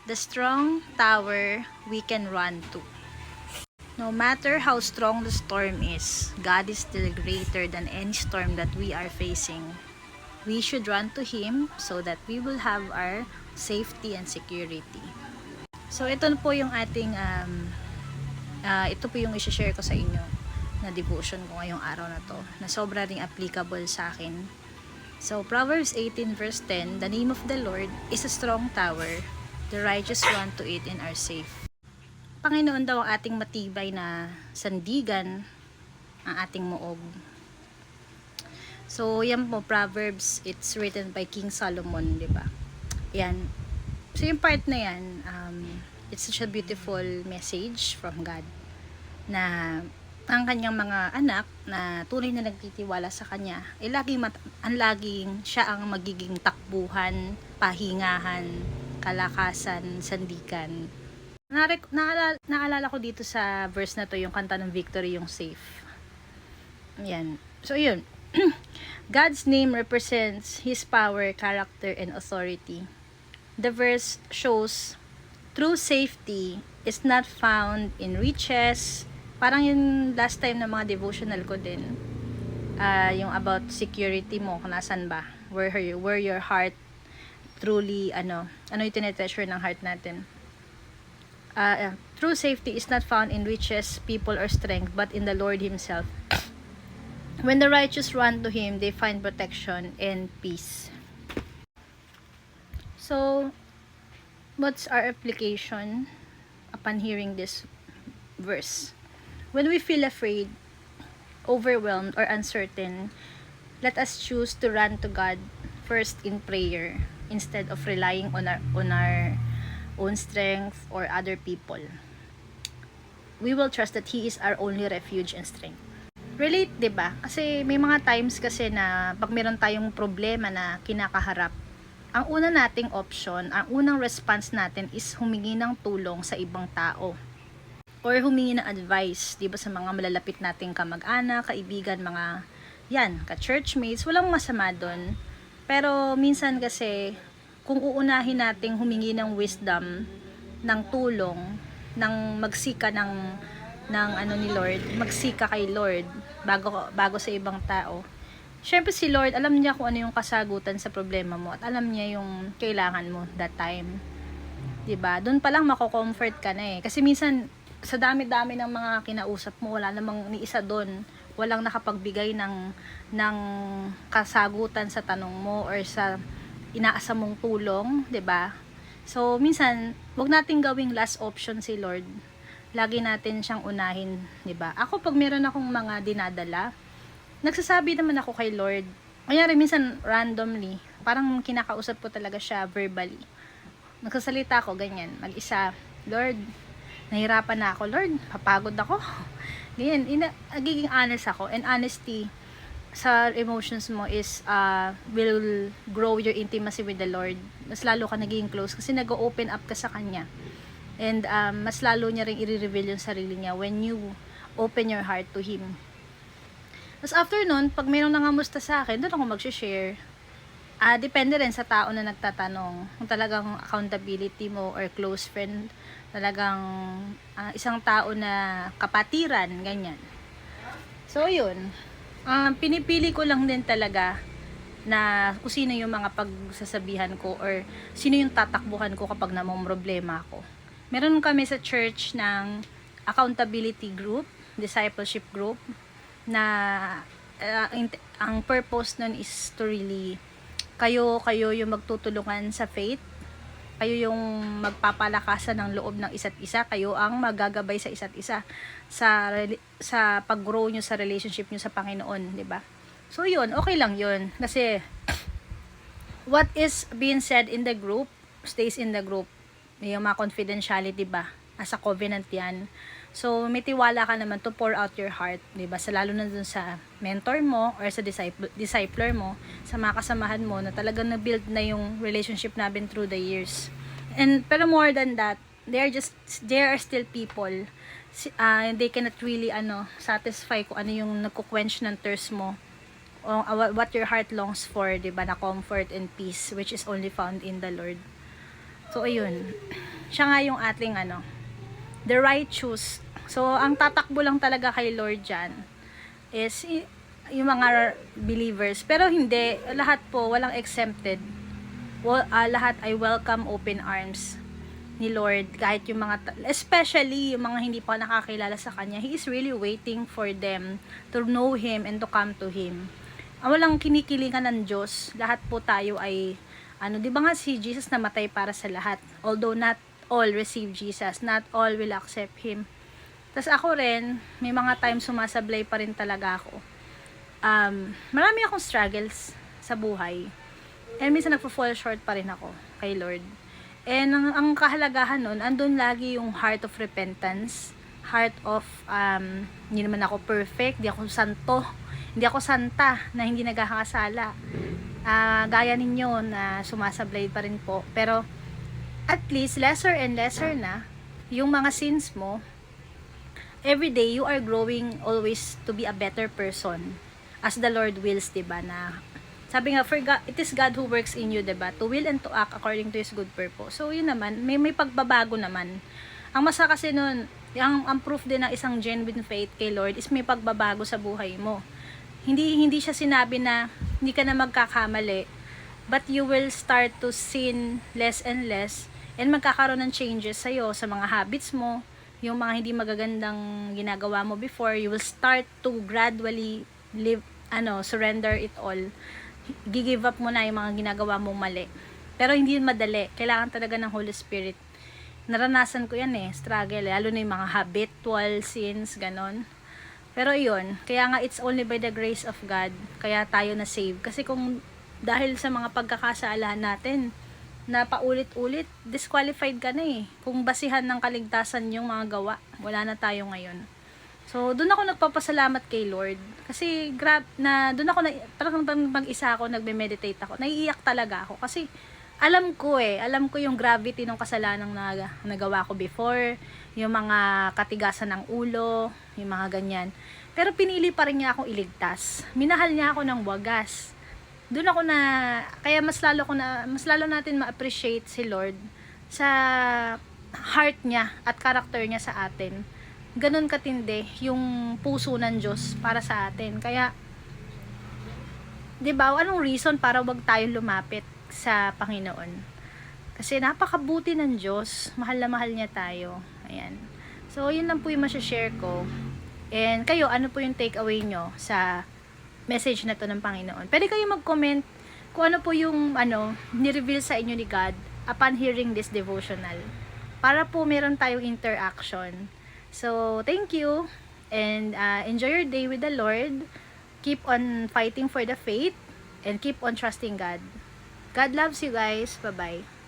The strong tower we can run to. No matter how strong the storm is, God is still greater than any storm that we are facing. We should run to Him so that we will have our safety and security. So ito po yung ating ito po yung i-share ko sa inyo na devotion ko ngayong araw na to, na sobra ring applicable sa akin. So Proverbs 18 verse 10, the name of the Lord is a strong tower, the righteous run to it and are safe. Panginoon daw ang ating matibay na sandigan, ang ating muog. So yan po, Proverbs, it's written by King Solomon, di ba? Yan. So yung part na yan, it's such a beautiful message from God na ang kanyang mga anak na tunay na nagtitiwala sa kanya ay laging siya ang magiging takbuhan, pahingahan, kalakasan, sandigan. Naalala ko dito sa verse na to yung kanta ng Victory, yung safe. Yan. So yun. God's name represents His power, character, and authority. The verse shows true safety is not found in riches. Parang yung last time na mga devotional ko din. Yung about security mo, kung nasan ba? Where your heart truly, ano yung tinetreasure ng heart natin. True safety is not found in riches, people, or strength, but in the Lord Himself. When the righteous run to Him, they find protection and peace. So, what's our application upon hearing this verse? When we feel afraid, overwhelmed, or uncertain, let us choose to run to God first in prayer instead of relying on our own strength or other people. We will trust that He is our only refuge and strength. Relate, 'di ba? Kasi may mga times kasi na pag meron tayong problema na kinakaharap, ang una nating option, ang unang response natin is humingi ng tulong sa ibang tao. Or humingi ng advice, 'di ba, sa mga malalapit nating kamag-anak, kaibigan, mga ka-churchmates, walang masama doon. Pero minsan kasi kung uunahin nating humingi ng wisdom, ng tulong, ng magsika ng ni Lord, magsika kay Lord bago sa ibang tao. Syempre si Lord, alam niya kung ano yung kasagutan sa problema mo at alam niya yung kailangan mo that time. 'Di ba? Doon pa lang mako-comfort ka na eh. Kasi minsan sa dami-dami ng mga kinausap mo, wala namang ni isa doon, walang nakapagbigay ng kasagutan sa tanong mo or sa inaasa mong tulong, 'di ba? So minsan, wag nating gawing last option si Lord. Lagi natin siyang unahin, 'di ba? Ako pag meron akong mga dinadala, nagsasabi naman ako kay Lord. Kunyari minsan randomly, parang kinakausap ko talaga siya verbally. Nagsasalita ako ganyan, mag-isa. Lord, nahirapan na ako, Lord, papagod ako. Ganyan, nagiging honest ako. And honesty sa emotions mo is will grow your intimacy with the Lord. Mas lalo ka nagiging close kasi nag-open up ka sa Kanya. And mas lalo niya rin i-reveal yung sarili niya when you open your heart to Him. Tapos after nun, pag mayroong nangamusta sa akin, doon ako mag-share. Depende rin sa tao na nagtatanong. Kung talagang accountability mo or close friend, talagang isang tao na kapatiran, ganyan. So, yun. Pinipili ko lang din talaga na kung sino yung mga pagsasabihan ko or sino yung tatakbuhan ko kapag namang problema ako. Meron kami sa church ng accountability group, discipleship group, na ang purpose nun is to really kayo yung magtutulungan sa faith, kayo yung magpapalakasan ng loob ng isa't isa, kayo ang magagabay sa isa't isa sa pag-grow nyo sa relationship nyo sa Panginoon, di ba? So yun, okay lang yun kasi what is being said in the group stays in the group. Yung mga confidentiality ba, as a covenant yan. So may tiwala ka naman to pour out your heart, di ba? Sa lalo na dun sa mentor mo or sa discipler mo, sa mga kasamahan mo na talagang na-build na yung relationship natin through the years. And pero more than that, they are still people. They cannot really satisfy kung ano yung nagko-quench ng thirst mo. O what your heart longs for, di ba? Na comfort and peace which is only found in the Lord. So ayun. Siya nga yung ating the righteous. So, ang tatakbo lang talaga kay Lord dyan is yung mga believers. Pero hindi, lahat po, walang exempted. Lahat ay welcome open arms ni Lord. Kahit yung mga, especially yung mga hindi pa nakakilala sa Kanya, He is really waiting for them to know Him and to come to Him. Walang kinikilingan ng Diyos. Lahat po tayo ay, di ba nga si Jesus namatay para sa lahat. Although not all receive Jesus, not all will accept Him. Tas ako rin, may mga times sumasablay pa rin talaga ako. Marami akong struggles sa buhay. And minsan nagpo-fall short pa rin ako kay Lord. And ang kahalagahan nun, andun lagi yung heart of repentance, heart of, hindi naman ako perfect, hindi ako santo, hindi ako santa na hindi nagkakasala. Gaya ninyo na sumasablay pa rin po. Pero, at least, lesser and lesser na yung mga sins mo. Every day, you are growing always to be a better person as the Lord wills, diba? Na, sabi nga, it is God who works in you, diba? To will and to act according to His good purpose. So, yun naman, may pagbabago naman. Ang masa kasi nun, ang proof din ng isang genuine faith kay Lord is may pagbabago sa buhay mo. Hindi siya sinabi na hindi ka na magkakamali, but you will start to sin less and less, and magkakaroon ng changes sa'yo sa mga habits mo, yung mga hindi magagandang ginagawa mo before, you will start to gradually live, surrender it all. Give up mo na yung mga ginagawa mong mali. Pero hindi yun madali. Kailangan talaga ng Holy Spirit. Naranasan ko yan struggle. Lalo na yung mga habitual sins, ganon. Pero yun, kaya nga it's only by the grace of God, kaya tayo na save. Kasi kung dahil sa mga pagkakasalahan natin, na paulit-ulit, disqualified ka na Kung basihan ng kaligtasan yung mga gawa, wala na tayo ngayon. So, doon ako nagpapasalamat kay Lord. Kasi, doon ako, parang mag-isa ako, nagme-meditate ako. Naiiyak talaga ako. Kasi, alam ko yung gravity ng kasalanan na nagawa ko before, yung mga katigasan ng ulo, yung mga ganyan. Pero pinili pa rin niya akong iligtas. Minahal niya ako ng wagas. Doon ako kaya mas lalo natin ma-appreciate si Lord sa heart niya at character niya sa atin. Ganun katindi yung puso ng Diyos para sa atin. Kaya, 'di ba, anong reason para wag tayong lumapit sa Panginoon? Kasi napakabuti ng Diyos, mahal na mahal niya tayo. Ayan. So, yun lang po yung share ko. And kayo, ano po yung takeaway nyo sa message na to ng Panginoon? Pwede kayo mag-comment kung ano po yung ni-reveal sa inyo ni God upon hearing this devotional. Para po meron tayong interaction. So, thank you. And enjoy your day with the Lord. Keep on fighting for the faith. And keep on trusting God. God loves you guys. Bye-bye.